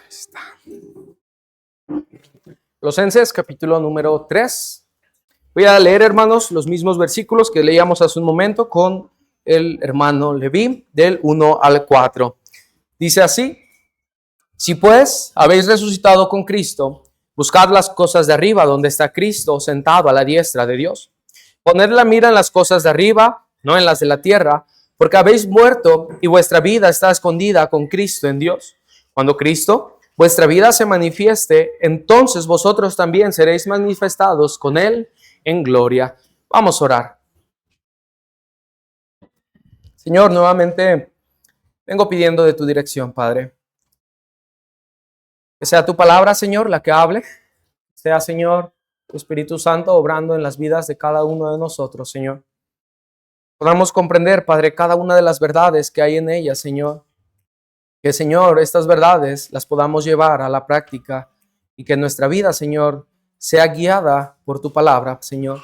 Está. Colosenses capítulo número 3. Voy a leer, hermanos, los mismos versículos que leíamos hace un momento con el hermano Leví, del 1 al 4. Dice así: si pues habéis resucitado con Cristo, buscad las cosas de arriba, donde está Cristo sentado a la diestra de Dios. Poned la mira en las cosas de arriba, no en las de la tierra, porque habéis muerto y vuestra vida está escondida con Cristo en Dios. Cuando Cristo, vuestra vida, se manifieste, entonces vosotros también seréis manifestados con Él en gloria. Vamos a orar. Señor, nuevamente vengo pidiendo de tu dirección, Padre. Que sea tu palabra, Señor, la que hable. Sea, Señor, tu Espíritu Santo obrando en las vidas de cada uno de nosotros, Señor. Podamos comprender, Padre, cada una de las verdades que hay en ella, Señor. Que, Señor, estas verdades las podamos llevar a la práctica y que nuestra vida, Señor, sea guiada por tu palabra, Señor.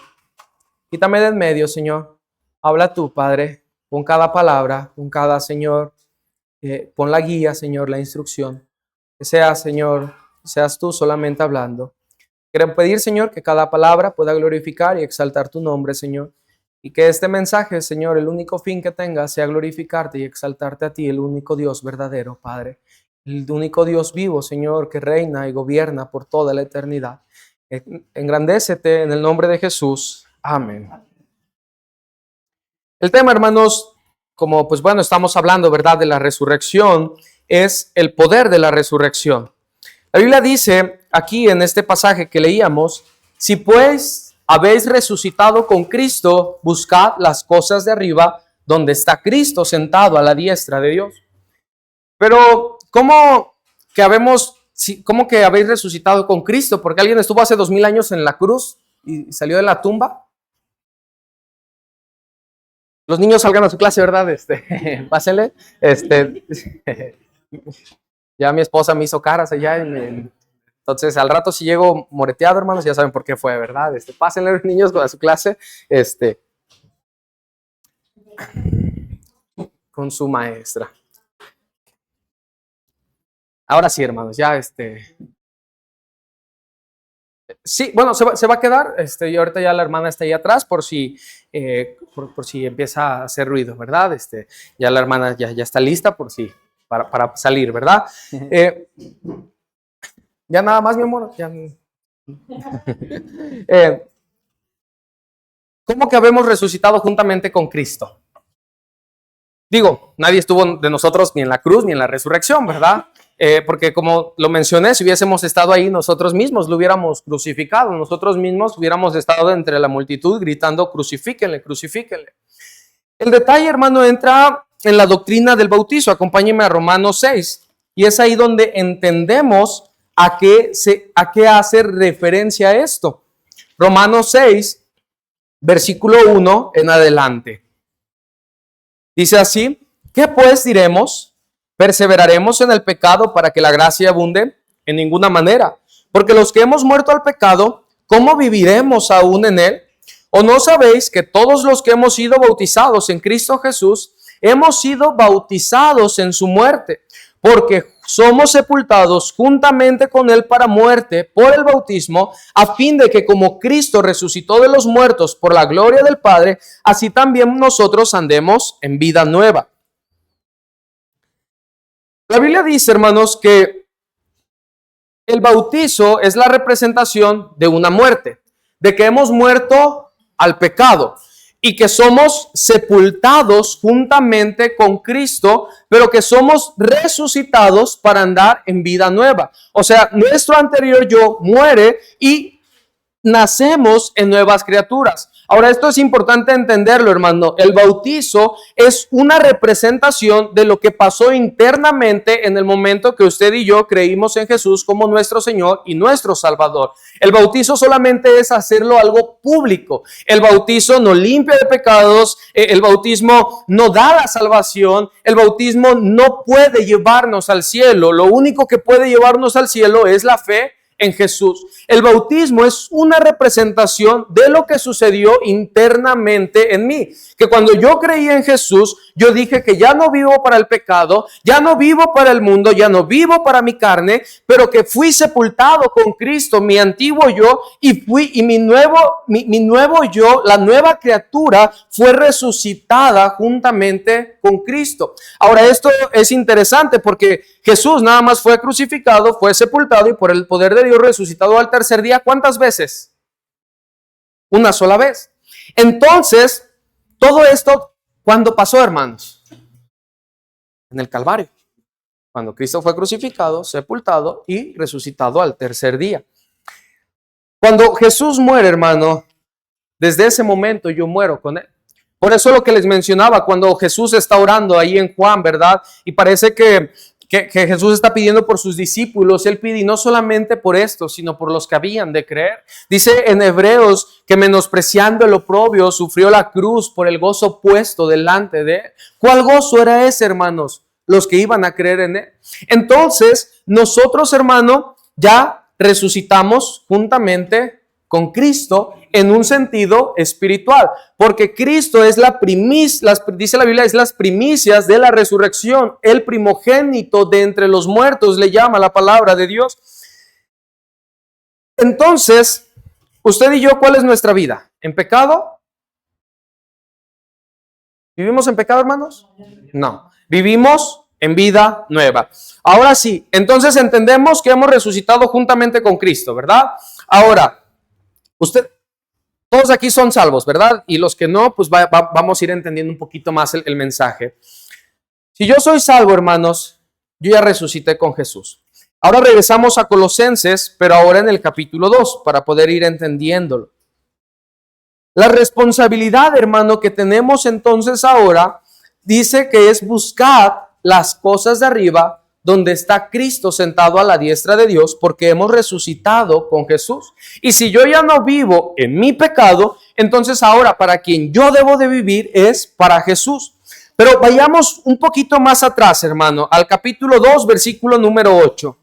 Quítame de en medio, Señor. Habla tú, Padre, con cada palabra, con cada, Señor, pon la guía, Señor, la instrucción. Que sea, Señor, seas tú solamente hablando. Quiero pedir, Señor, que cada palabra pueda glorificar y exaltar tu nombre, Señor. Y que este mensaje, Señor, el único fin que tenga sea glorificarte y exaltarte a ti, el único Dios verdadero, Padre. El único Dios vivo, Señor, que reina y gobierna por toda la eternidad. Engrandécete en el nombre de Jesús. Amén. El tema, hermanos, como pues bueno, estamos hablando, ¿verdad?, de la resurrección, es el poder de la resurrección. La Biblia dice aquí en este pasaje que leíamos: si pues habéis resucitado con Cristo, buscad las cosas de arriba, donde está Cristo sentado a la diestra de Dios. Pero, ¿cómo que habéis resucitado con Cristo? Porque alguien estuvo hace 2000 años en la cruz y salió de la tumba. Los niños salgan a su clase, ¿verdad? Pásenle. Ya mi esposa me hizo caras allá entonces, al rato si llego moreteado, hermanos, ya saben por qué fue, ¿verdad? Pásenle los niños a su clase, con su maestra. Ahora sí, hermanos, ya sí, bueno, se va a quedar, y ahorita ya la hermana está ahí atrás por si empieza a hacer ruido, ¿verdad? Ya la hermana ya está lista para salir, ¿verdad? Ya nada más, mi amor. ¿Cómo que habemos resucitado juntamente con Cristo? Digo, nadie estuvo de nosotros ni en la cruz ni en la resurrección, ¿verdad? Porque como lo mencioné, si hubiésemos estado ahí, nosotros mismos lo hubiéramos crucificado, nosotros mismos hubiéramos estado entre la multitud gritando: crucifíquenle, crucifíquenle. El detalle, hermano, entra en la doctrina del bautizo. Acompáñenme a Romanos 6, y es ahí donde entendemos a qué hace referencia a esto. Romanos 6, versículo 1 en adelante. Dice así: ¿qué pues diremos? ¿Perseveraremos en el pecado para que la gracia abunde? En ninguna manera. Porque los que hemos muerto al pecado, ¿cómo viviremos aún en él? ¿O no sabéis que todos los que hemos sido bautizados en Cristo Jesús, hemos sido bautizados en su muerte? Porque somos sepultados juntamente con él para muerte por el bautismo, a fin de que como Cristo resucitó de los muertos por la gloria del Padre, así también nosotros andemos en vida nueva. La Biblia dice, hermanos, que el bautizo es la representación de una muerte, de que hemos muerto al pecado y que somos sepultados juntamente con Cristo, pero que somos resucitados para andar en vida nueva. O sea, nuestro anterior yo muere y nacemos en nuevas criaturas. Ahora, esto es importante entenderlo, hermano. El bautizo es una representación de lo que pasó internamente en el momento que usted y yo creímos en Jesús como nuestro Señor y nuestro Salvador. El bautizo solamente es hacerlo algo público. El bautizo no limpia de pecados, el bautismo no da la salvación, el bautismo no puede llevarnos al cielo. Lo único que puede llevarnos al cielo es la fe en Jesús. El bautismo es una representación de lo que sucedió internamente en mí, que cuando yo creí en Jesús, yo dije que ya no vivo para el pecado, ya no vivo para el mundo, ya no vivo para mi carne, pero que fui sepultado con Cristo, mi antiguo yo, y mi nuevo yo, la nueva criatura, fue resucitada juntamente con Cristo. Ahora, esto es interesante porque Jesús nada más fue crucificado, fue sepultado y por el poder de Dios resucitado al tercer día. ¿Cuántas veces? Una sola vez. Entonces, todo esto, ¿cuándo pasó, hermanos? En el Calvario. Cuando Cristo fue crucificado, sepultado y resucitado al tercer día. Cuando Jesús muere, hermano, desde ese momento yo muero con él. Por eso lo que les mencionaba, cuando Jesús está orando ahí en Juan, ¿verdad? Y parece que Jesús está pidiendo por sus discípulos, él pide y no solamente por esto, sino por los que habían de creer. Dice en Hebreos que menospreciando el oprobio, sufrió la cruz por el gozo puesto delante de él. ¿Cuál gozo era ese, hermanos? Los que iban a creer en él. Entonces, nosotros, hermano, ya resucitamos juntamente con Cristo en un sentido espiritual, porque Cristo es la primicia, dice la Biblia, es las primicias de la resurrección, el primogénito de entre los muertos, le llama la palabra de Dios. Entonces, usted y yo, ¿cuál es nuestra vida? ¿En pecado? ¿Vivimos en pecado, hermanos? No, vivimos en vida nueva. Ahora sí, entonces entendemos que hemos resucitado juntamente con Cristo, ¿verdad? Ahora, todos aquí son salvos, ¿verdad? Y los que no, pues vamos a ir entendiendo un poquito más el mensaje. Si yo soy salvo, hermanos, yo ya resucité con Jesús. Ahora regresamos a Colosenses, pero ahora en el capítulo 2, para poder ir entendiéndolo. La responsabilidad, hermano, que tenemos entonces ahora, dice que es buscar las cosas de arriba, donde está Cristo sentado a la diestra de Dios, porque hemos resucitado con Jesús. Y si yo ya no vivo en mi pecado, entonces ahora para quien yo debo de vivir es para Jesús. Pero vayamos un poquito más atrás, hermano, al capítulo 2, versículo número 8.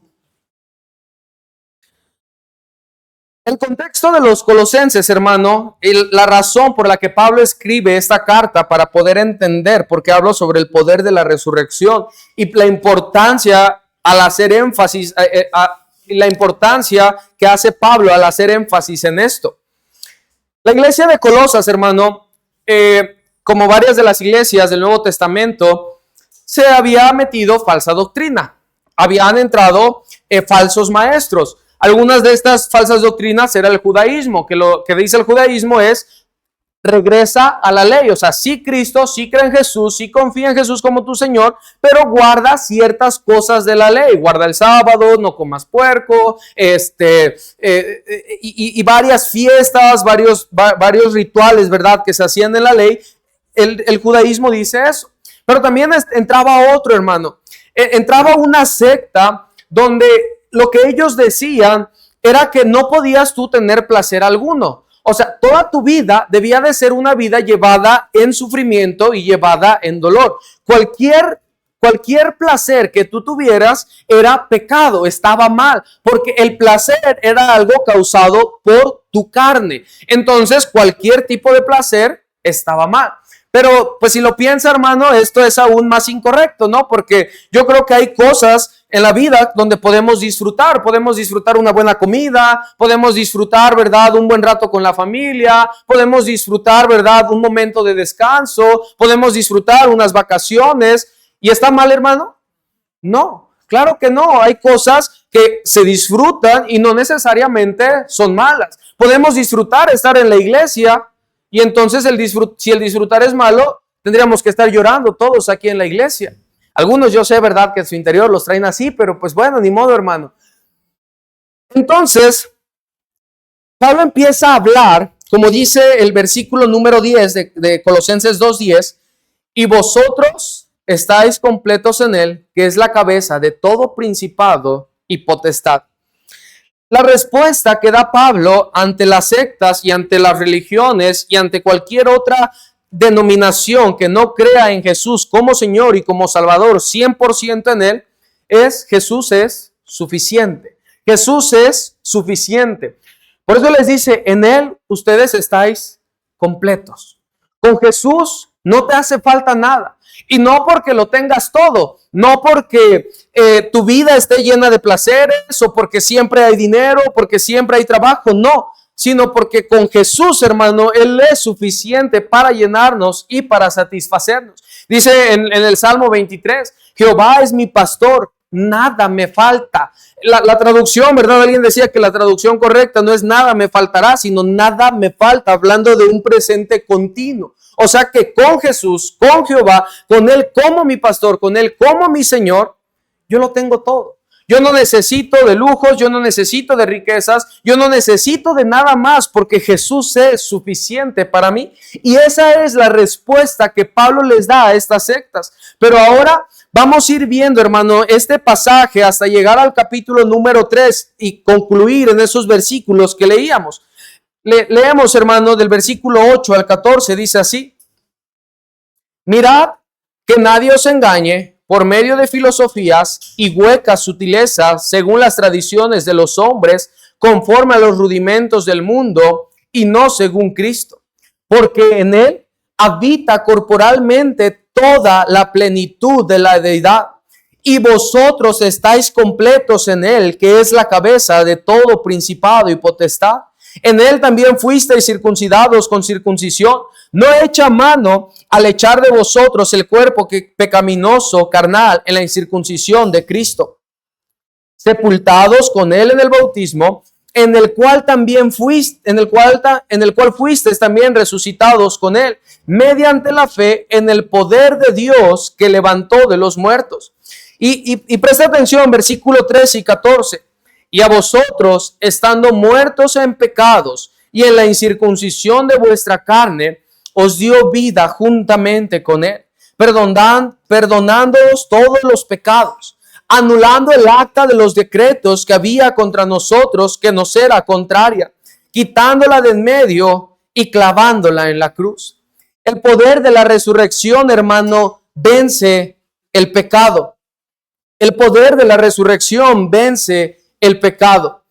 El contexto de los colosenses, hermano, la razón por la que Pablo escribe esta carta para poder entender, porque hablo sobre el poder de la resurrección y la importancia al hacer énfasis, la importancia que hace Pablo al hacer énfasis en esto. La iglesia de Colosas, hermano, como varias de las iglesias del Nuevo Testamento, se había metido falsa doctrina. Habían entrado falsos maestros. Algunas de estas falsas doctrinas era el judaísmo, que lo que dice el judaísmo es regresa a la ley, o sea, sí Cristo, sí cree en Jesús, sí confía en Jesús como tu Señor, pero guarda ciertas cosas de la ley, guarda el sábado, no comas puerco, y varias fiestas, varios rituales, ¿verdad?, que se hacían en la ley. El judaísmo dice eso, pero también entraba otro, hermano, entraba una secta donde lo que ellos decían era que no podías tú tener placer alguno. O sea, toda tu vida debía de ser una vida llevada en sufrimiento y llevada en dolor. Cualquier placer que tú tuvieras era pecado, estaba mal, porque el placer era algo causado por tu carne. Entonces, cualquier tipo de placer estaba mal. Pero, pues si lo piensa, hermano, esto es aún más incorrecto, ¿no? Porque yo creo que hay cosas en la vida donde podemos disfrutar una buena comida, podemos disfrutar, ¿verdad?, un buen rato con la familia, podemos disfrutar, ¿verdad?, un momento de descanso, podemos disfrutar unas vacaciones. ¿Y está mal, hermano? No, claro que no. Hay cosas que se disfrutan y no necesariamente son malas. Podemos disfrutar estar en la iglesia y entonces si el disfrutar es malo, tendríamos que estar llorando todos aquí en la iglesia. Algunos yo sé, ¿verdad?, que en su interior los traen así, pero pues bueno, ni modo, hermano. Entonces, Pablo empieza a hablar, como dice el versículo número 10 de Colosenses 2:10, y vosotros estáis completos en él, que es la cabeza de todo principado y potestad. La respuesta que da Pablo ante las sectas y ante las religiones y ante cualquier otra denominación que no crea en Jesús como Señor y como Salvador 100% en él, es Jesús es suficiente. Jesús es suficiente. Por eso les dice, en él ustedes estáis completos. Con Jesús no te hace falta nada. Y no porque lo tengas todo, no porque tu vida esté llena de placeres o porque siempre hay dinero, porque siempre hay trabajo, no, sino porque con Jesús, hermano, Él es suficiente para llenarnos y para satisfacernos. Dice en el Salmo 23, Jehová es mi pastor, nada me falta. La traducción, ¿verdad? Alguien decía que la traducción correcta no es nada me faltará, sino nada me falta, hablando de un presente continuo. O sea que con Jesús, con Jehová, con Él como mi pastor, con Él como mi Señor, yo lo tengo todo. Yo no necesito de lujos, yo no necesito de riquezas, yo no necesito de nada más porque Jesús es suficiente para mí. Y esa es la respuesta que Pablo les da a estas sectas. Pero ahora vamos a ir viendo, hermano, este pasaje hasta llegar al capítulo número 3 y concluir en esos versículos que leíamos. Leemos, hermano, del versículo 8 al 14, dice así: mirad que nadie os engañe por medio de filosofías y huecas sutilezas, según las tradiciones de los hombres, conforme a los rudimentos del mundo y no según Cristo, porque en Él habita corporalmente toda la plenitud de la deidad, y vosotros estáis completos en Él, que es la cabeza de todo principado y potestad. En Él también fuisteis circuncidados con circuncisión, no hecha mano al echar de vosotros el cuerpo pecaminoso carnal en la incircuncisión de Cristo, sepultados con Él en el bautismo, en el cual fuisteis también resucitados con Él, mediante la fe en el poder de Dios que levantó de los muertos. Y presta atención, versículo 13 y 14. Y a vosotros, estando muertos en pecados y en la incircuncisión de vuestra carne, os dio vida juntamente con Él, perdonándoos todos los pecados, anulando el acta de los decretos que había contra nosotros, que nos era contraria, quitándola de en medio y clavándola en la cruz. El poder de la resurrección, hermano, vence el pecado. El poder de la resurrección vence el pecado.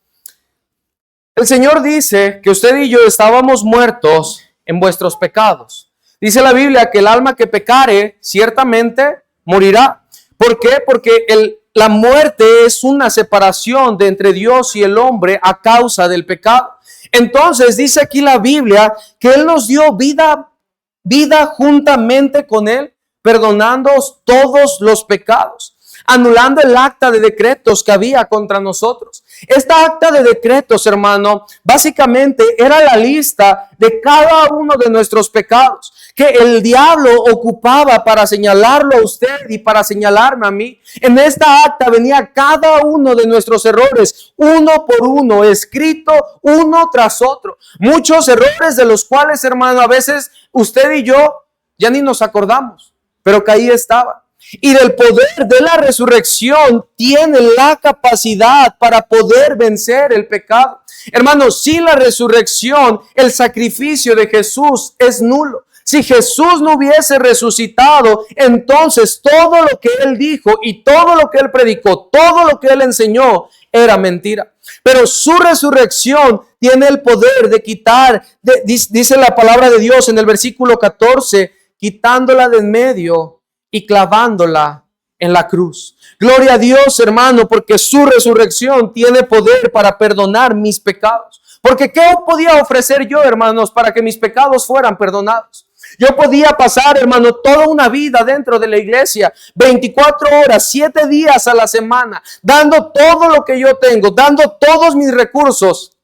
El Señor dice que usted y yo estábamos muertos en vuestros pecados. Dice la Biblia que el alma que pecare ciertamente morirá. ¿Por qué? Porque la muerte es una separación de entre Dios y el hombre a causa del pecado. Entonces dice aquí la Biblia que Él nos dio vida juntamente con Él, perdonando todos los pecados, anulando el acta de decretos que había contra nosotros. Esta acta de decretos, hermano, básicamente era la lista de cada uno de nuestros pecados que el diablo ocupaba para señalarlo a usted y para señalarme a mí. En esta acta venía cada uno de nuestros errores, uno por uno, escrito uno tras otro. Muchos errores de los cuales, hermano, a veces usted y yo ya ni nos acordamos, pero que ahí estaba. Y del poder de la resurrección tiene la capacidad para poder vencer el pecado. Hermanos, sin la resurrección, el sacrificio de Jesús es nulo. Si Jesús no hubiese resucitado, entonces todo lo que Él dijo y todo lo que Él predicó, todo lo que Él enseñó era mentira. Pero su resurrección tiene el poder de quitar, dice la palabra de Dios en el versículo 14, quitándola de en medio y clavándola en la cruz. Gloria a Dios, hermano, porque su resurrección tiene poder para perdonar mis pecados. Porque ¿qué podía ofrecer yo, hermanos, para que mis pecados fueran perdonados? Yo podía pasar, hermano, toda una vida dentro de la iglesia, 24 horas, 7 días a la semana, dando todo lo que yo tengo, dando todos mis recursos.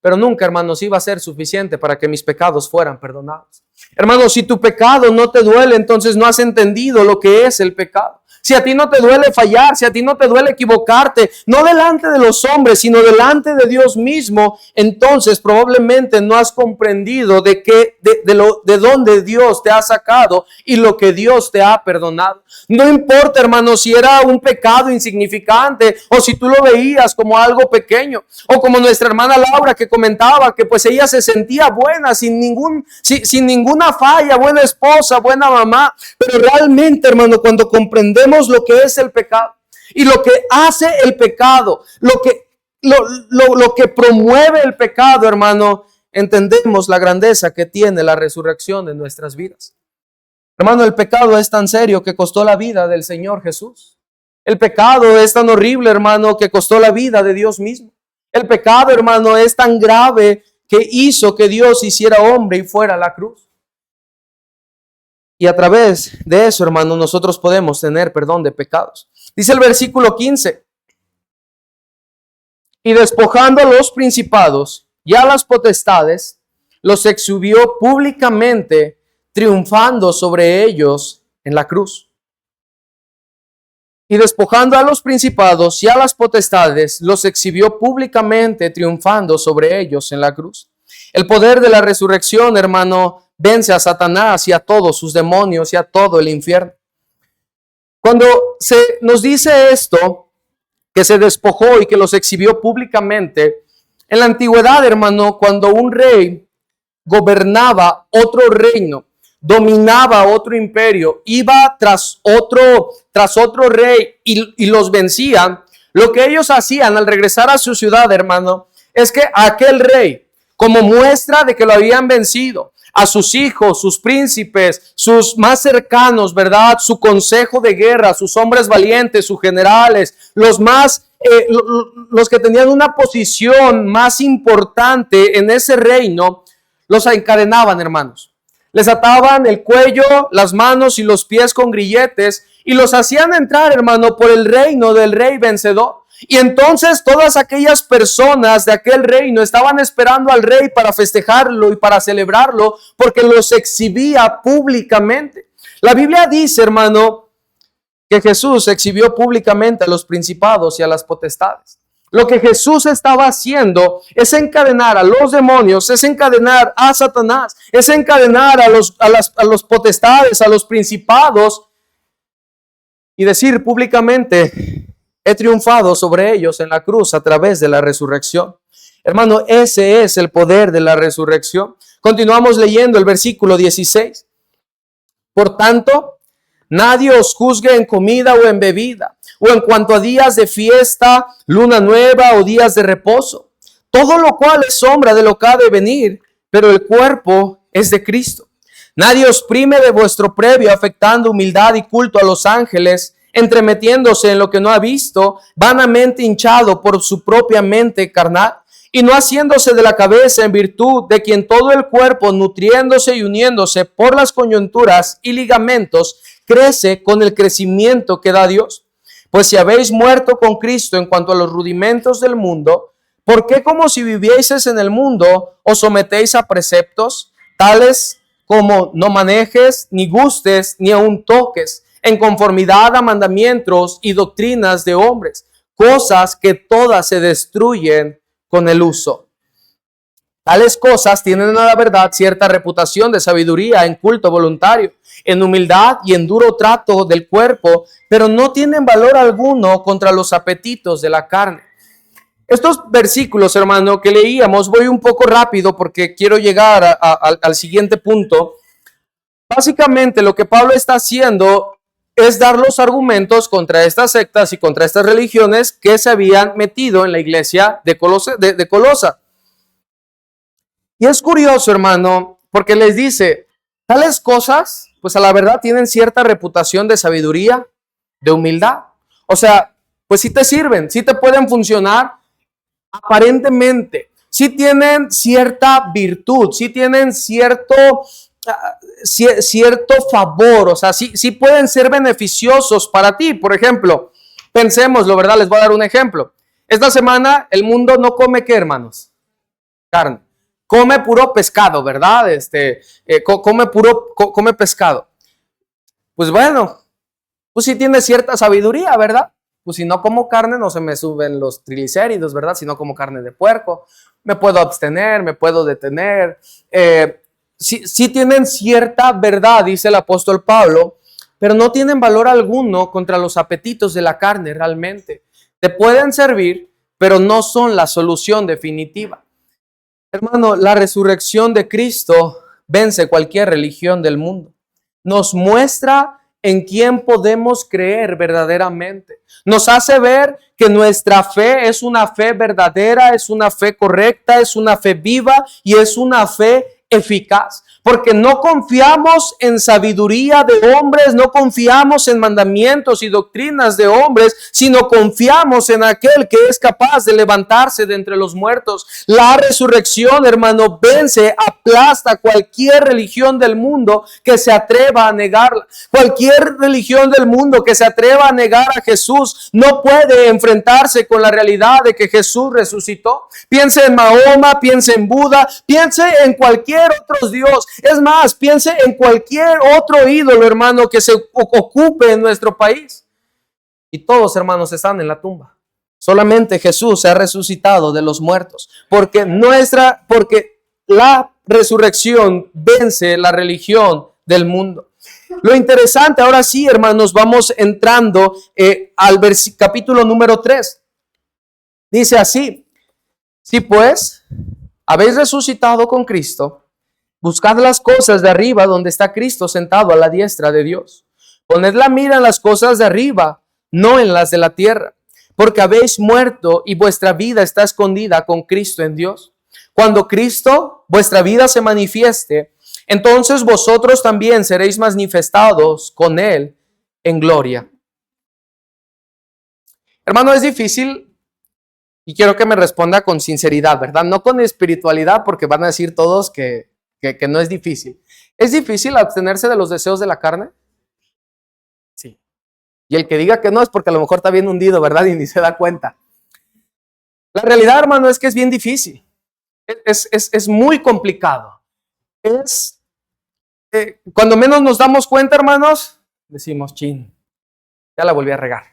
Pero nunca, hermanos, iba a ser suficiente para que mis pecados fueran perdonados. Hermanos, si tu pecado no te duele, entonces no has entendido lo que es el pecado. Si a ti no te duele fallar, si a ti no te duele equivocarte, no delante de los hombres, sino delante de Dios mismo, entonces probablemente no has comprendido de dónde Dios te ha sacado y lo que Dios te ha perdonado. No importa, hermano, si era un pecado insignificante o si tú lo veías como algo pequeño, o como nuestra hermana Laura que comentaba que pues ella se sentía buena, sin ninguna falla, buena esposa, buena mamá. Pero realmente, hermano, cuando comprendemos lo que es el pecado y lo que hace el pecado, lo que promueve el pecado, hermano, entendemos la grandeza que tiene la resurrección en nuestras vidas. Hermano, el pecado es tan serio que costó la vida del Señor Jesús. El pecado es tan horrible, hermano, que costó la vida de Dios mismo. El pecado, hermano, es tan grave que hizo que Dios hiciera hombre y fuera a la cruz. Y a través de eso, hermano, nosotros podemos tener perdón de pecados. Dice el versículo 15. Y despojando a los principados y a las potestades, los exhibió públicamente, triunfando sobre ellos en la cruz. Y despojando a los principados y a las potestades, los exhibió públicamente, triunfando sobre ellos en la cruz. El poder de la resurrección, hermano, vence a Satanás y a todos sus demonios y a todo el infierno. Cuando se nos dice esto, que se despojó y que los exhibió públicamente, en la antigüedad, hermano, cuando un rey gobernaba otro reino, dominaba otro imperio, iba tras otro rey y los vencían, lo que ellos hacían al regresar a su ciudad, hermano, es que aquel rey, como muestra de que lo habían vencido, a sus hijos, sus príncipes, sus más cercanos, ¿verdad? Su consejo de guerra, sus hombres valientes, sus generales, los que tenían una posición más importante en ese reino, los encadenaban, hermanos. Les ataban el cuello, las manos y los pies con grilletes y los hacían entrar, hermano, por el reino del rey vencedor. Y entonces todas aquellas personas de aquel reino estaban esperando al rey para festejarlo y para celebrarlo, porque los exhibía públicamente. La Biblia dice, hermano, que Jesús exhibió públicamente a los principados y a las potestades. Lo que Jesús estaba haciendo es encadenar a los demonios, es encadenar a Satanás, es encadenar a los potestades, a los principados y decir públicamente: he triunfado sobre ellos en la cruz a través de la resurrección. Hermano, ese es el poder de la resurrección. Continuamos leyendo el versículo 16. Por tanto, nadie os juzgue en comida o en bebida, o en cuanto a días de fiesta, luna nueva o días de reposo. Todo lo cual es sombra de lo que ha de venir, pero el cuerpo es de Cristo. Nadie os prime de vuestro previo, afectando humildad y culto a los ángeles, entremetiéndose en lo que no ha visto, vanamente hinchado por su propia mente carnal, y no haciéndose de la cabeza en virtud de quien todo el cuerpo, nutriéndose y uniéndose por las coyunturas y ligamentos, crece con el crecimiento que da Dios. Pues si habéis muerto con Cristo en cuanto a los rudimentos del mundo, ¿por qué como si vivieseis en el mundo os sometéis a preceptos, tales como no manejes, ni gustes, ni aun toques, en conformidad a mandamientos y doctrinas de hombres, cosas que todas se destruyen con el uso? Tales cosas tienen a la verdad cierta reputación de sabiduría en culto voluntario, en humildad y en duro trato del cuerpo, pero no tienen valor alguno contra los apetitos de la carne. Estos versículos, hermano, que leíamos, voy un poco rápido porque quiero llegar al siguiente punto. Básicamente lo que Pablo está haciendo es dar los argumentos contra estas sectas y contra estas religiones que se habían metido en la iglesia de Colosa. Y es curioso, hermano, porque les dice, tales cosas, pues a la verdad tienen cierta reputación de sabiduría, de humildad. O sea, pues sí te sirven, sí te pueden funcionar aparentemente, sí tienen cierta virtud, sí tienen cierto favor, o sea, sí pueden ser beneficiosos para ti. Por ejemplo, pensémoslo, ¿verdad? Les voy a dar un ejemplo. Esta semana el mundo no come, ¿qué, hermanos? Carne. Come puro pescado, ¿verdad? Come pescado. Pues bueno, pues sí tiene cierta sabiduría, ¿verdad? Pues si no como carne no se me suben los triglicéridos, ¿verdad? Si no como carne de puerco, me puedo abstener, me puedo detener. Sí tienen cierta verdad, dice el apóstol Pablo, pero no tienen valor alguno contra los apetitos de la carne realmente. Te pueden servir, pero no son la solución definitiva. Hermano, la resurrección de Cristo vence cualquier religión del mundo. Nos muestra en quién podemos creer verdaderamente. Nos hace ver que nuestra fe es una fe verdadera, es una fe correcta, es una fe viva y es una fe eficaz. porque no confiamos en sabiduría de hombres, no confiamos en mandamientos y doctrinas de hombres, sino confiamos en aquel que es capaz de levantarse de entre los muertos. La resurrección, hermano, vence, aplasta cualquier religión del mundo que se atreva a negarla. Cualquier religión del mundo que se atreva a negar a Jesús no puede enfrentarse con la realidad de que Jesús resucitó. Piense en Mahoma, piense en Buda, piense en cualquier otro Dios. Es más, piense en cualquier otro ídolo, hermano, que se ocupe en nuestro país. Y todos, hermanos, están en la tumba. Solamente Jesús se ha resucitado de los muertos, porque la resurrección vence la religión del mundo. Lo interesante, ahora sí, hermanos, vamos entrando al capítulo número 3. Dice así: si pues habéis resucitado con Cristo, buscad las cosas de arriba donde está Cristo sentado a la diestra de Dios. Poned la mira en las cosas de arriba, no en las de la tierra, porque habéis muerto y vuestra vida está escondida con Cristo en Dios. Cuando Cristo, vuestra vida, se manifieste, entonces vosotros también seréis manifestados con Él en gloria. Hermano, es difícil y quiero que me responda con sinceridad, ¿verdad? No con espiritualidad, porque van a decir todos que no es difícil. ¿Es difícil abstenerse de los deseos de la carne? Sí. Y el que diga que no es porque a lo mejor está bien hundido, ¿verdad? Y ni se da cuenta. La realidad, hermano, es que es bien difícil. Es muy complicado. Cuando menos nos damos cuenta, hermanos, decimos, chin, ya la volví a regar.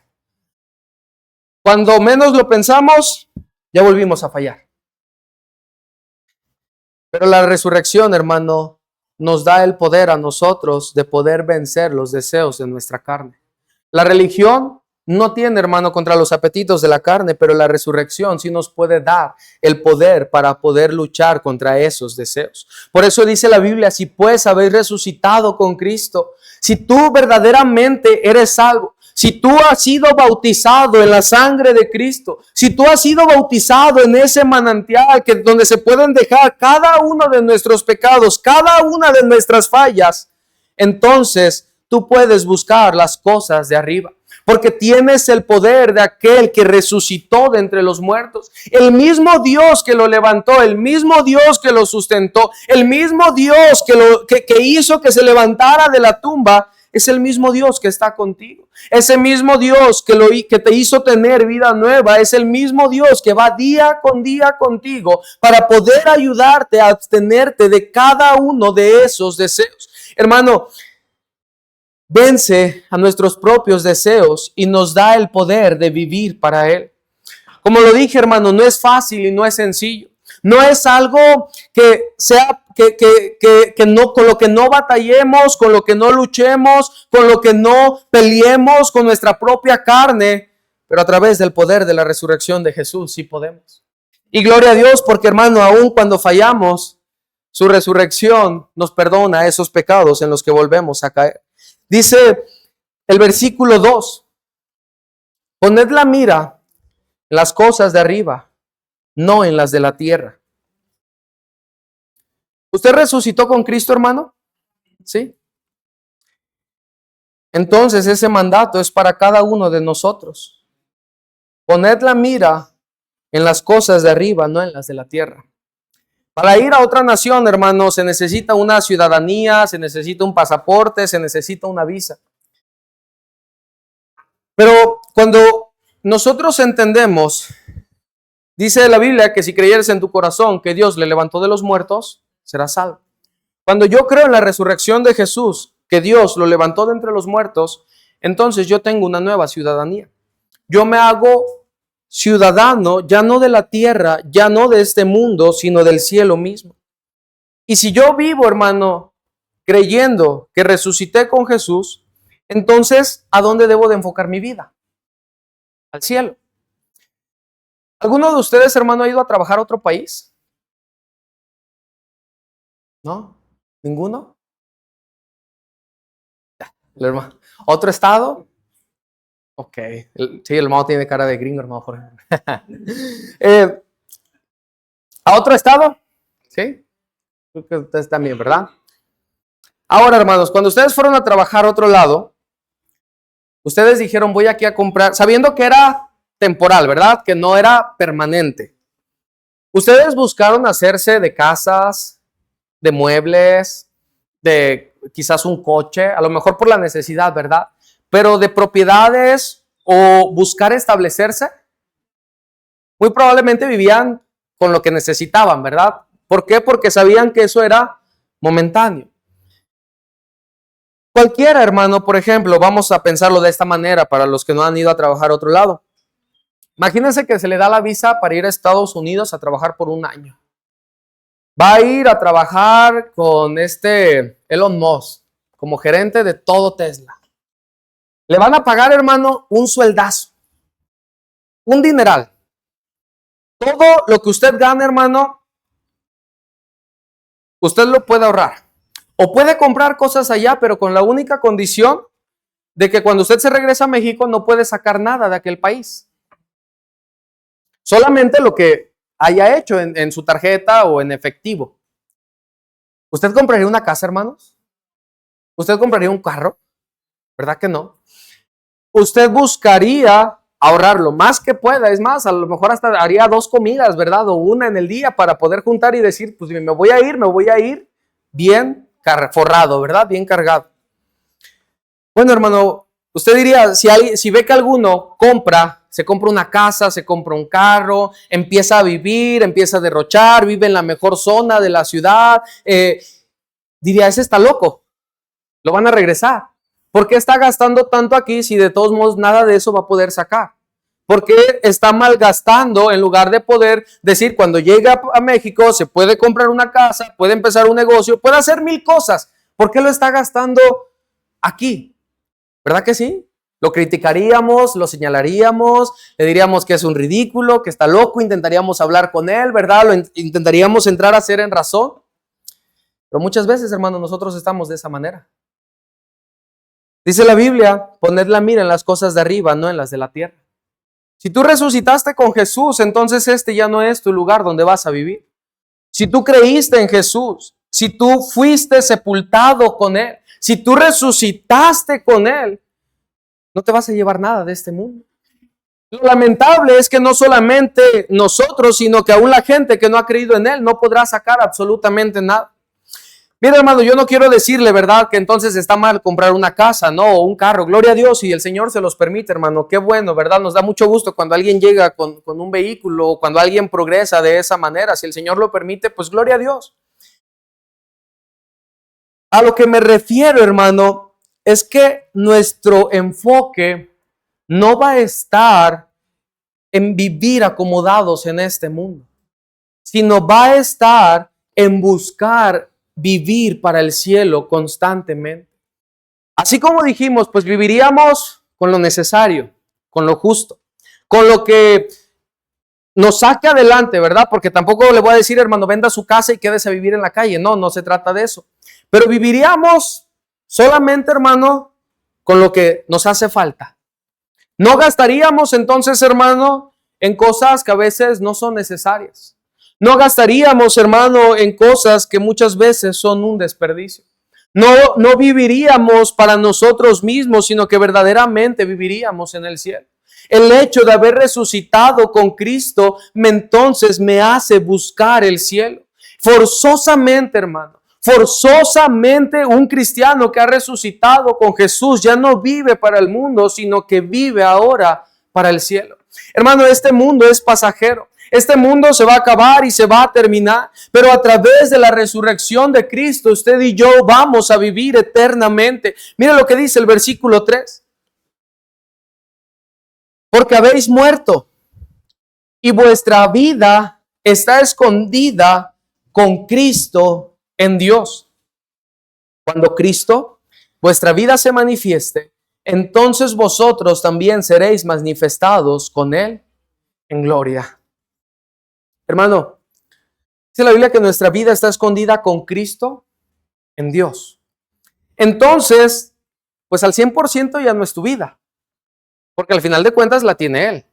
Cuando menos lo pensamos, ya volvimos a fallar. Pero la resurrección, hermano, nos da el poder a nosotros de poder vencer los deseos de nuestra carne. La religión no tiene, hermano, contra los apetitos de la carne, pero la resurrección sí nos puede dar el poder para poder luchar contra esos deseos. Por eso dice la Biblia: si pues habéis resucitado con Cristo, si tú verdaderamente eres salvo, si tú has sido bautizado en la sangre de Cristo, si tú has sido bautizado en ese manantial donde se pueden dejar cada uno de nuestros pecados, cada una de nuestras fallas, entonces tú puedes buscar las cosas de arriba, porque tienes el poder de aquel que resucitó de entre los muertos. El mismo Dios que lo levantó, el mismo Dios que lo sustentó, el mismo Dios que hizo que se levantara de la tumba, es el mismo Dios que está contigo. Ese mismo Dios que te hizo tener vida nueva, es el mismo Dios que va día con día contigo para poder ayudarte a abstenerte de cada uno de esos deseos. Hermano, vence a nuestros propios deseos y nos da el poder de vivir para Él. Como lo dije, hermano, no es fácil y no es sencillo. No es algo que sea no, con lo que no batallemos, con lo que no luchemos, con lo que no peleemos con nuestra propia carne, pero a través del poder de la resurrección de Jesús sí podemos. Y gloria a Dios, porque, hermano, aun cuando fallamos, su resurrección nos perdona esos pecados en los que volvemos a caer. Dice el versículo 2: poned la mira en las cosas de arriba, no en las de la tierra. ¿Usted resucitó con Cristo, hermano? ¿Sí? Entonces ese mandato es para cada uno de nosotros. Poned la mira en las cosas de arriba, no en las de la tierra. Para ir a otra nación, hermano, se necesita una ciudadanía, se necesita un pasaporte, se necesita una visa. Pero cuando nosotros entendemos, dice la Biblia que si creyeres en tu corazón que Dios le levantó de los muertos, serás salvo. Cuando yo creo en la resurrección de Jesús, que Dios lo levantó de entre los muertos, entonces yo tengo una nueva ciudadanía. Yo me hago ciudadano ya no de la tierra, ya no de este mundo, sino del cielo mismo. Y si yo vivo, hermano, creyendo que resucité con Jesús, entonces, ¿a dónde debo de enfocar mi vida? Al cielo. ¿Alguno de ustedes, hermano, ha ido a trabajar a otro país? ¿No? ¿Ninguno? El hermano. ¿Otro estado? Ok. Sí, el hermano tiene cara de gringo, hermano Jorge. ¿A otro estado? Sí. Creo que ustedes también, ¿verdad? Ahora, hermanos, cuando ustedes fueron a trabajar a otro lado, ustedes dijeron, voy aquí a comprar, sabiendo que era temporal, ¿verdad? Que no era permanente. Ustedes buscaron hacerse de casas, de muebles, de quizás un coche, a lo mejor por la necesidad, ¿verdad? Pero de propiedades o buscar establecerse, muy probablemente vivían con lo que necesitaban, ¿verdad? ¿Por qué? Porque sabían que eso era momentáneo. Cualquiera, hermano, por ejemplo, vamos a pensarlo de esta manera para los que no han ido a trabajar a otro lado. Imagínense que se le da la visa para ir a Estados Unidos a trabajar por un año. Va a ir a trabajar con Elon Musk como gerente de todo Tesla. Le van a pagar, hermano, un sueldazo, un dineral. Todo lo que usted gane, hermano, usted lo puede ahorrar. O puede comprar cosas allá, pero con la única condición de que cuando usted se regresa a México no puede sacar nada de aquel país. Solamente lo que haya hecho en su tarjeta o en efectivo. ¿Usted compraría una casa, hermanos? ¿Usted compraría un carro? ¿Verdad que no? Usted buscaría ahorrar lo más que pueda. Es más, a lo mejor hasta haría 2 comidas, ¿verdad? O una en el día para poder juntar y decir, pues me voy a ir bien forrado, ¿verdad? Bien cargado. Bueno, hermano, usted diría, si ve que alguno se compra una casa, se compra un carro, empieza a vivir, empieza a derrochar, vive en la mejor zona de la ciudad, diría, ese está loco, lo van a regresar. ¿Por qué está gastando tanto aquí si de todos modos nada de eso va a poder sacar? ¿Por qué está malgastando en lugar de poder decir cuando llega a México se puede comprar una casa, puede empezar un negocio, puede hacer 1000 cosas? ¿Por qué lo está gastando aquí? ¿Verdad que sí? Lo criticaríamos, lo señalaríamos, le diríamos que es un ridículo, que está loco, intentaríamos hablar con él, ¿verdad? Intentaríamos entrar a ser en razón. Pero muchas veces, hermanos, nosotros estamos de esa manera. Dice la Biblia, poned la mira en las cosas de arriba, no en las de la tierra. Si tú resucitaste con Jesús, entonces este ya no es tu lugar donde vas a vivir. Si tú creíste en Jesús, si tú fuiste sepultado con Él, si tú resucitaste con Él, no te vas a llevar nada de este mundo. Lo lamentable es que no solamente nosotros, sino que aún la gente que no ha creído en Él no podrá sacar absolutamente nada. Mira, hermano, yo no quiero decirle, ¿verdad?, que entonces está mal comprar una casa, ¿no? O un carro. Gloria a Dios, y el Señor se los permite, hermano. Qué bueno, ¿verdad? Nos da mucho gusto cuando alguien llega con un vehículo, o cuando alguien progresa de esa manera. Si el Señor lo permite, pues gloria a Dios. A lo que me refiero, hermano, es que nuestro enfoque no va a estar en vivir acomodados en este mundo, sino va a estar en buscar vivir para el cielo constantemente. Así como dijimos, pues viviríamos con lo necesario, con lo justo, con lo que nos saque adelante, ¿verdad? Porque tampoco le voy a decir, hermano, venda su casa y quédese a vivir en la calle. No, no se trata de eso. Pero viviríamos solamente, hermano, con lo que nos hace falta. No gastaríamos entonces, hermano, en cosas que a veces no son necesarias. No gastaríamos, hermano, en cosas que muchas veces son un desperdicio. No viviríamos para nosotros mismos, sino que verdaderamente viviríamos en el cielo. El hecho de haber resucitado con Cristo entonces me hace buscar el cielo. Forzosamente, hermano, forzosamente un cristiano que ha resucitado con Jesús ya no vive para el mundo, sino que vive ahora para el cielo. Hermano, este mundo es pasajero. Este mundo se va a acabar y se va a terminar, pero a través de la resurrección de Cristo, usted y yo vamos a vivir eternamente. Mira lo que dice el versículo 3. Porque habéis muerto y vuestra vida está escondida con Cristo en Dios. Cuando Cristo, vuestra vida se manifieste, entonces vosotros también seréis manifestados con Él en gloria. Hermano, dice la Biblia que nuestra vida está escondida con Cristo en Dios. Entonces, pues al 100% ya no es tu vida, porque al final de cuentas la tiene Él.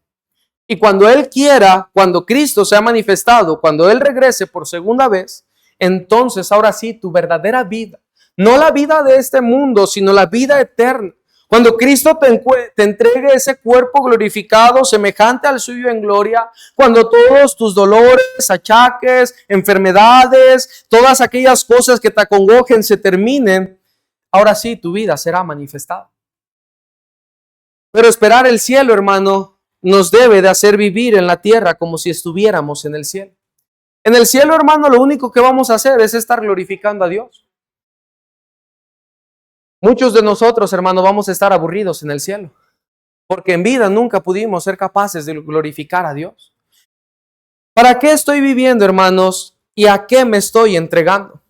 Y cuando Él quiera, cuando Cristo sea manifestado, cuando Él regrese por segunda vez, entonces ahora sí tu verdadera vida, No la vida de este mundo, sino la vida eterna. Cuando Cristo te entregue ese cuerpo glorificado, semejante al suyo en gloria, cuando todos tus dolores, achaques, enfermedades, todas aquellas cosas que te acongojen se terminen, ahora sí tu vida será manifestada. Pero esperar el cielo, hermano, nos debe de hacer vivir en la tierra como si estuviéramos en el cielo. En el cielo, hermano, lo único que vamos a hacer es estar glorificando a Dios. Muchos de nosotros, hermano, vamos a estar aburridos en el cielo, porque en vida nunca pudimos ser capaces de glorificar a Dios. ¿Para qué estoy viviendo, hermanos? ¿Y a qué me estoy entregando?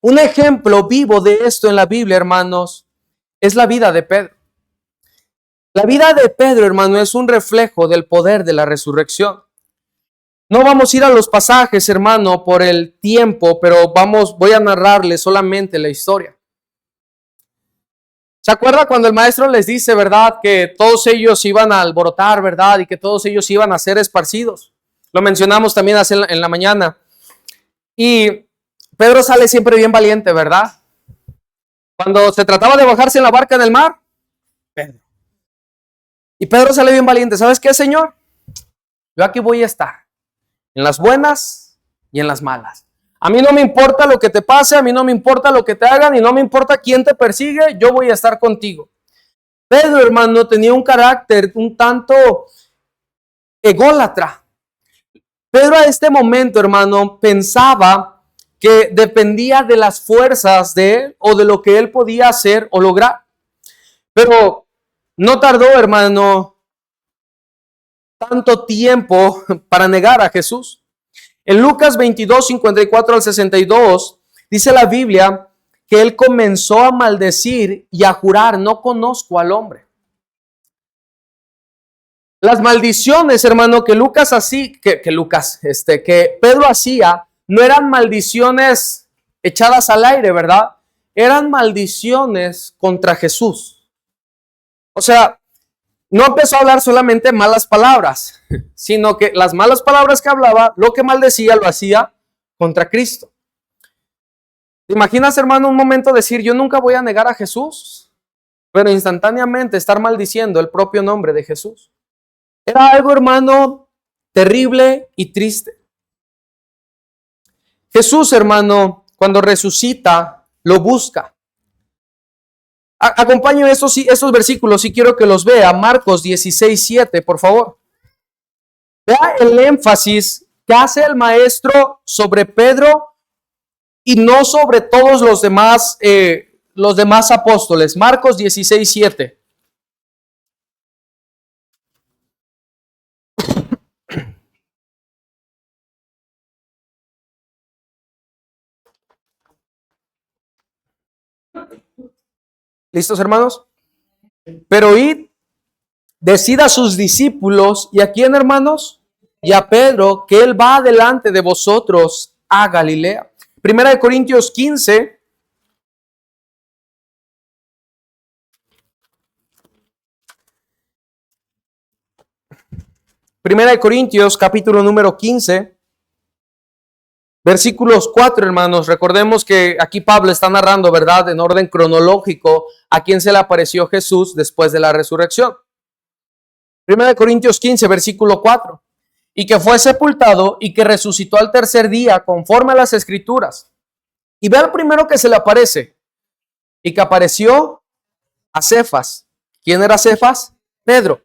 Un ejemplo vivo de esto en la Biblia, hermanos, es la vida de Pedro. La vida de Pedro, hermano, es un reflejo del poder de la resurrección. No vamos a ir a los pasajes, hermano, por el tiempo, pero voy a narrarles solamente la historia. ¿Se acuerda cuando el maestro les dice, verdad, que todos ellos iban a alborotar, verdad, y que todos ellos iban a ser esparcidos? Lo mencionamos también en la mañana. Y Pedro sale siempre bien valiente, ¿verdad? Cuando se trataba de bajarse en la barca en el mar, Pedro. Y Pedro sale bien valiente. ¿Sabes qué, Señor? Yo aquí voy a estar, en las buenas y en las malas. A mí no me importa lo que te pase, a mí no me importa lo que te hagan y no me importa quién te persigue, yo voy a estar contigo. Pedro, hermano, tenía un carácter un tanto ególatra. Pedro a este momento, hermano, pensaba que dependía de las fuerzas de él o de lo que él podía hacer o lograr. Pero no tardó, hermano, tanto tiempo para negar a Jesús. En Lucas 22, 54 al 62, dice la Biblia que él comenzó a maldecir y a jurar, no conozco al hombre. Las maldiciones, hermano, que Pedro hacía, no eran maldiciones echadas al aire, ¿verdad? Eran maldiciones contra Jesús. O sea, no empezó a hablar solamente malas palabras, sino que las malas palabras que hablaba, lo que maldecía, lo hacía contra Cristo. ¿Te imaginas, hermano, un momento decir, yo nunca voy a negar a Jesús? Pero instantáneamente estar maldiciendo el propio nombre de Jesús. Era algo, hermano, terrible y triste. Jesús, hermano, cuando resucita, lo busca. Acompaño esos versículos y quiero que los vea. Marcos 16, 7, por favor. Vea el énfasis que hace el maestro sobre Pedro y no sobre todos los demás apóstoles. Marcos 16, 7. ¿Listos, hermanos? Pero id, decid a sus discípulos, ¿y a quién, hermanos? Y a Pedro, que él va delante de vosotros a Galilea. Primera de Corintios 15. Primera de Corintios, capítulo número 15. Versículos 4, hermanos. Recordemos que aquí Pablo está narrando, ¿verdad?, en orden cronológico a quién se le apareció Jesús después de la resurrección. 1 Corintios 15, versículo 4. Y que fue sepultado y que resucitó al tercer día conforme a las Escrituras. Y ve al primero que se le aparece. Y que apareció a Cefas. ¿Quién era Cefas? Pedro.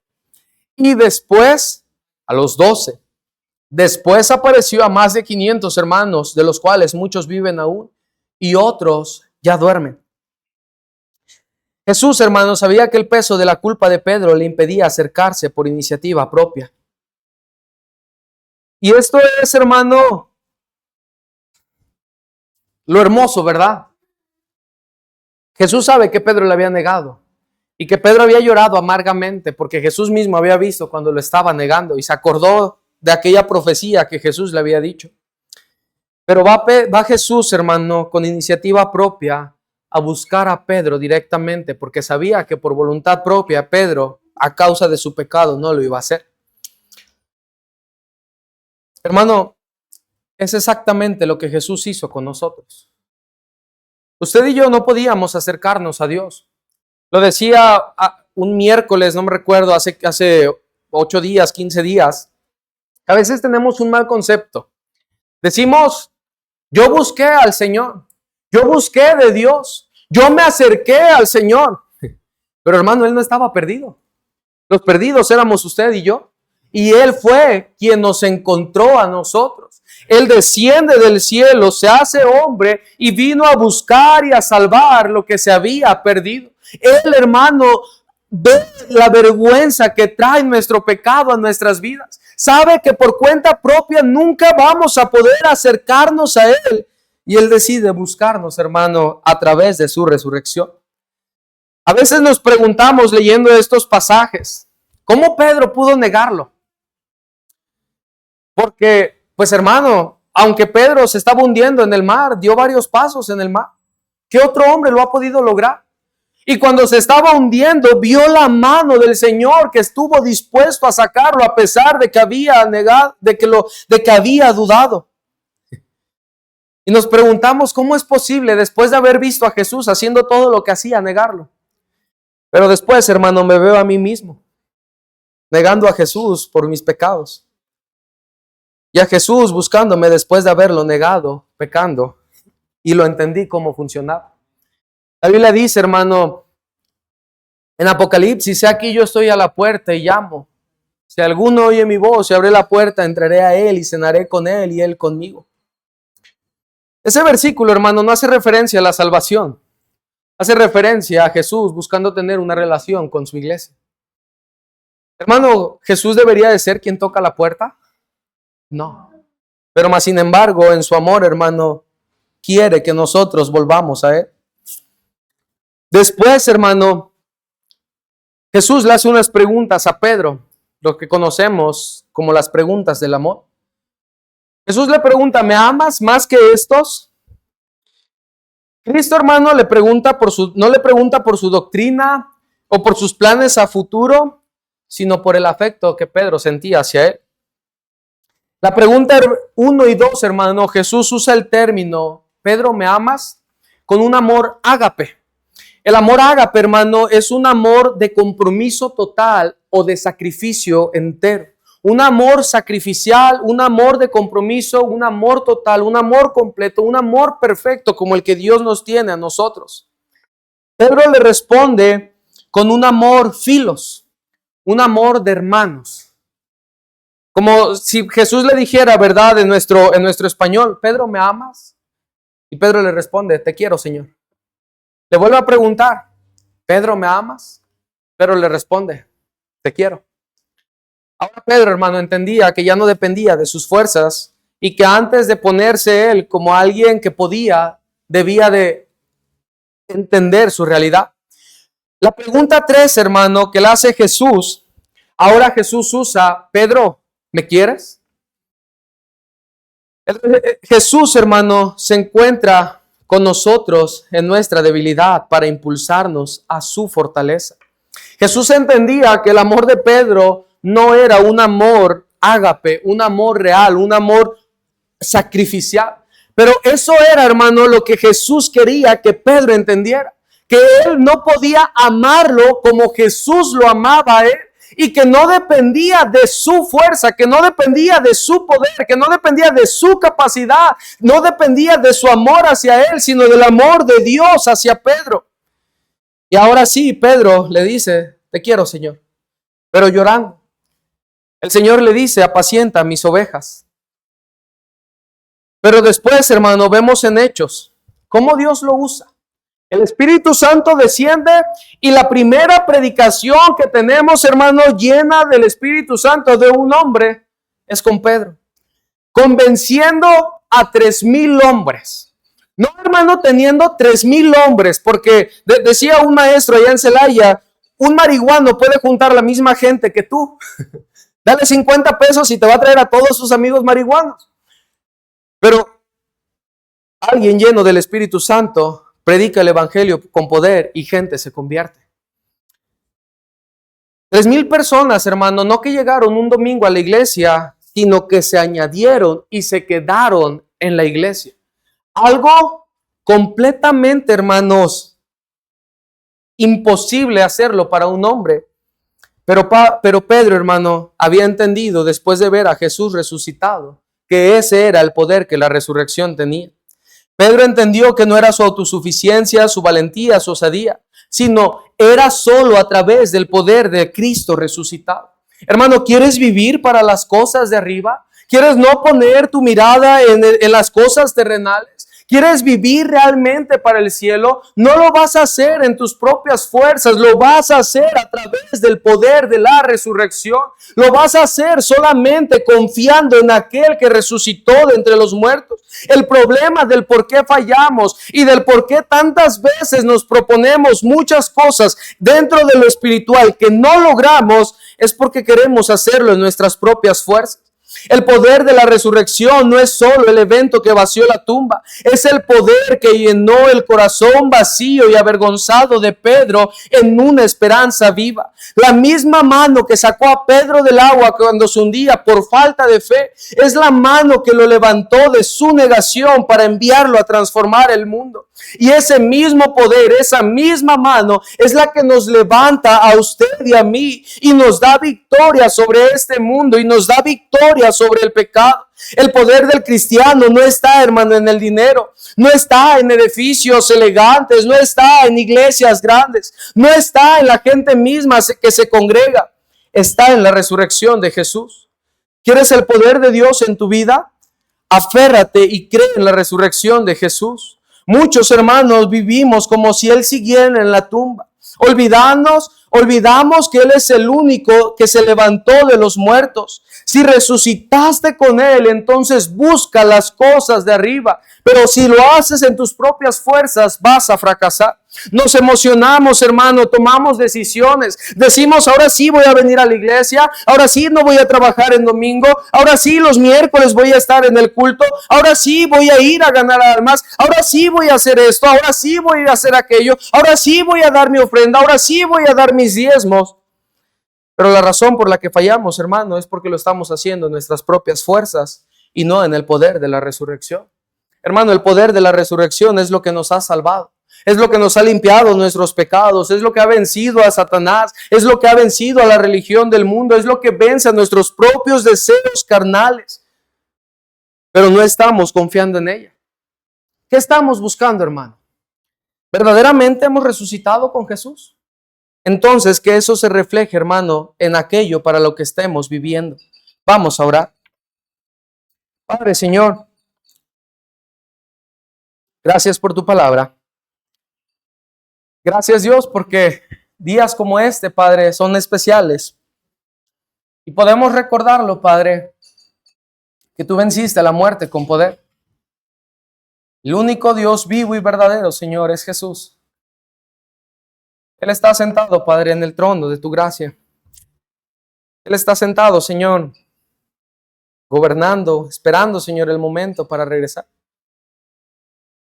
Y después a los 12. Después apareció a más de 500 hermanos, de los cuales muchos viven aún y otros ya duermen. Jesús, hermanos, sabía que el peso de la culpa de Pedro le impedía acercarse por iniciativa propia. Y esto es, hermano, lo hermoso, ¿verdad? Jesús sabe que Pedro le había negado y que Pedro había llorado amargamente porque Jesús mismo había visto cuando lo estaba negando y se acordó de aquella profecía que Jesús le había dicho. Pero va Jesús, hermano, con iniciativa propia a buscar a Pedro directamente porque sabía que por voluntad propia Pedro, a causa de su pecado, no lo iba a hacer. Hermano, es exactamente lo que Jesús hizo con nosotros. Usted y yo no podíamos acercarnos a Dios. Lo decía un miércoles, no me recuerdo, hace 8 días, 15 días. A veces tenemos un mal concepto. Decimos, yo busqué al Señor, yo busqué de Dios, yo me acerqué al Señor. Pero hermano, Él no estaba perdido. Los perdidos éramos usted y yo. Y Él fue quien nos encontró a nosotros. Él desciende del cielo, se hace hombre y vino a buscar y a salvar lo que se había perdido. Él, hermano, ve la vergüenza que trae nuestro pecado a nuestras vidas. Sabe que por cuenta propia nunca vamos a poder acercarnos a Él. Y Él decide buscarnos, hermano, a través de su resurrección. A veces nos preguntamos leyendo estos pasajes, ¿cómo Pedro pudo negarlo? Porque, pues hermano, aunque Pedro se estaba hundiendo en el mar, dio varios pasos en el mar. ¿Qué otro hombre lo ha podido lograr? Y cuando se estaba hundiendo, vio la mano del Señor que estuvo dispuesto a sacarlo a pesar de que había negado, de que había dudado. Y nos preguntamos, ¿cómo es posible después de haber visto a Jesús haciendo todo lo que hacía, negarlo? Pero después, hermano, me veo a mí mismo, negando a Jesús por mis pecados. Y a Jesús buscándome después de haberlo negado, pecando. Y lo entendí cómo funcionaba. La Biblia dice, hermano, en Apocalipsis, aquí yo estoy a la puerta y llamo. Si alguno oye mi voz y abre la puerta, entraré a él y cenaré con él y él conmigo. Ese versículo, hermano, no hace referencia a la salvación. Hace referencia a Jesús buscando tener una relación con su iglesia. Hermano, ¿Jesús debería de ser quien toca la puerta? No. Pero más sin embargo, en su amor, hermano, quiere que nosotros volvamos a Él. Después, hermano, Jesús le hace unas preguntas a Pedro, lo que conocemos como las preguntas del amor. Jesús le pregunta, ¿me amas más que estos? Cristo, hermano, no le pregunta por su doctrina o por sus planes a futuro, sino por el afecto que Pedro sentía hacia él. La pregunta 1 y 2, hermano, Jesús usa el término, Pedro, ¿me amas? Con un amor ágape. El amor ágape, hermano, es un amor de compromiso total o de sacrificio entero. Un amor sacrificial, un amor de compromiso, un amor total, un amor completo, un amor perfecto como el que Dios nos tiene a nosotros. Pedro le responde con un amor filos, un amor de hermanos. Como si Jesús le dijera, ¿verdad? En nuestro español, Pedro, ¿me amas? Y Pedro le responde, te quiero, Señor. Le vuelve a preguntar, Pedro, ¿me amas? Pedro le responde, te quiero. Ahora Pedro, hermano, entendía que ya no dependía de sus fuerzas y que antes de ponerse él como alguien que podía, debía de entender su realidad. La pregunta 3, hermano, que le hace Jesús, ahora Jesús usa, Pedro, ¿me quieres? Jesús, hermano, se encuentra con nosotros en nuestra debilidad para impulsarnos a su fortaleza. Jesús entendía que el amor de Pedro no era un amor ágape, un amor real, un amor sacrificial. Pero eso era, hermano, lo que Jesús quería que Pedro entendiera. Que él no podía amarlo como Jesús lo amaba a él. Y que no dependía de su fuerza, que no dependía de su poder, que no dependía de su capacidad, no dependía de su amor hacia él, sino del amor de Dios hacia Pedro. Y ahora sí, Pedro le dice, te quiero, Señor, pero llorando. El Señor le dice, apacienta mis ovejas. Pero después, hermano, vemos en Hechos cómo Dios lo usa. El Espíritu Santo desciende y la primera predicación que tenemos, hermano, llena del Espíritu Santo de un hombre, es con Pedro. Convenciendo a 3,000 hombres. No, hermano, teniendo 3,000 hombres, porque decía un maestro allá en Celaya, un marihuano puede juntar la misma gente que tú. Dale 50 pesos y te va a traer a todos sus amigos marihuanos. Pero alguien lleno del Espíritu Santo predica el evangelio con poder y gente se convierte. 3,000 personas, hermano, no que llegaron un domingo a la iglesia, sino que se añadieron y se quedaron en la iglesia. Algo completamente, hermanos, imposible hacerlo para un hombre. Pero Pedro, hermano, había entendido después de ver a Jesús resucitado que ese era el poder que la resurrección tenía. Pedro entendió que no era su autosuficiencia, su valentía, su osadía, sino era solo a través del poder de Cristo resucitado. Hermano, ¿quieres vivir para las cosas de arriba? ¿Quieres no poner tu mirada en las cosas terrenales? ¿Quieres vivir realmente para el cielo? No lo vas a hacer en tus propias fuerzas, lo vas a hacer a través del poder de la resurrección. Lo vas a hacer solamente confiando en aquel que resucitó de entre los muertos. El problema del por qué fallamos y del por qué tantas veces nos proponemos muchas cosas dentro de lo espiritual que no logramos es porque queremos hacerlo en nuestras propias fuerzas. El poder de la resurrección no es solo el evento que vació la tumba, es el poder que llenó el corazón vacío y avergonzado de Pedro en una esperanza viva. La misma mano que sacó a Pedro del agua cuando se hundía por falta de fe, es la mano que lo levantó de su negación para enviarlo a transformar el mundo. Y ese mismo poder, esa misma mano es la que nos levanta a usted y a mí y nos da victoria sobre este mundo y nos da victoria sobre el pecado. El poder del cristiano no está, hermano, en el dinero, no está en edificios elegantes, no está en iglesias grandes, no está en la gente misma que se congrega, está en la resurrección de Jesús. ¿Quieres el poder de Dios en tu vida? Aférrate y cree en la resurrección de Jesús. Muchos hermanos vivimos como si Él siguiera en la tumba. Olvidamos que Él es el único que se levantó de los muertos. Si resucitaste con Él, entonces busca las cosas de arriba. Pero si lo haces en tus propias fuerzas, vas a fracasar. Nos emocionamos, hermano, tomamos decisiones. Decimos, ahora sí voy a venir a la iglesia, ahora sí no voy a trabajar en domingo, ahora sí los miércoles voy a estar en el culto, ahora sí voy a ir a ganar almas, ahora sí voy a hacer esto, ahora sí voy a hacer aquello, ahora sí voy a dar mi ofrenda, ahora sí voy a dar mis diezmos. Pero la razón por la que fallamos, hermano, es porque lo estamos haciendo en nuestras propias fuerzas y no en el poder de la resurrección. Hermano, el poder de la resurrección es lo que nos ha salvado. Es lo que nos ha limpiado nuestros pecados, es lo que ha vencido a Satanás, es lo que ha vencido a la religión del mundo, es lo que vence a nuestros propios deseos carnales. Pero no estamos confiando en ella. ¿Qué estamos buscando, hermano? ¿Verdaderamente hemos resucitado con Jesús? Entonces, que eso se refleje, hermano, en aquello para lo que estemos viviendo. Vamos a orar. Padre, Señor, gracias por tu palabra. Gracias, Dios, porque días como este, Padre, son especiales. Y podemos recordarlo, Padre, que tú venciste la muerte con poder. El único Dios vivo y verdadero, Señor, es Jesús. Él está sentado, Padre, en el trono de tu gracia. Él está sentado, Señor, gobernando, esperando, Señor, el momento para regresar.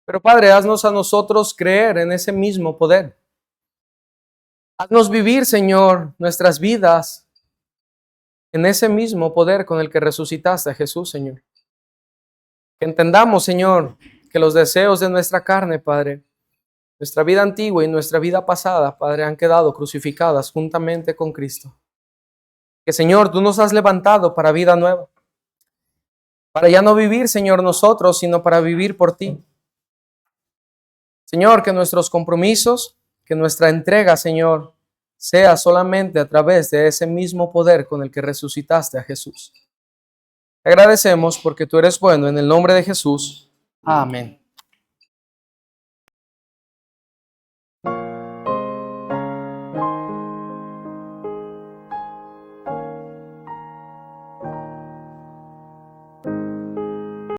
Pero, Padre, haznos a nosotros creer en ese mismo poder. Haznos vivir, Señor, nuestras vidas en ese mismo poder con el que resucitaste a Jesús, Señor. Que entendamos, Señor, que los deseos de nuestra carne, Padre, nuestra vida antigua y nuestra vida pasada, Padre, han quedado crucificadas juntamente con Cristo. Que, Señor, tú nos has levantado para vida nueva. Para ya no vivir, Señor, nosotros, sino para vivir por ti. Señor, que nuestros compromisos, que nuestra entrega, Señor, sea solamente a través de ese mismo poder con el que resucitaste a Jesús. Te agradecemos porque tú eres bueno. En el nombre de Jesús. Amén.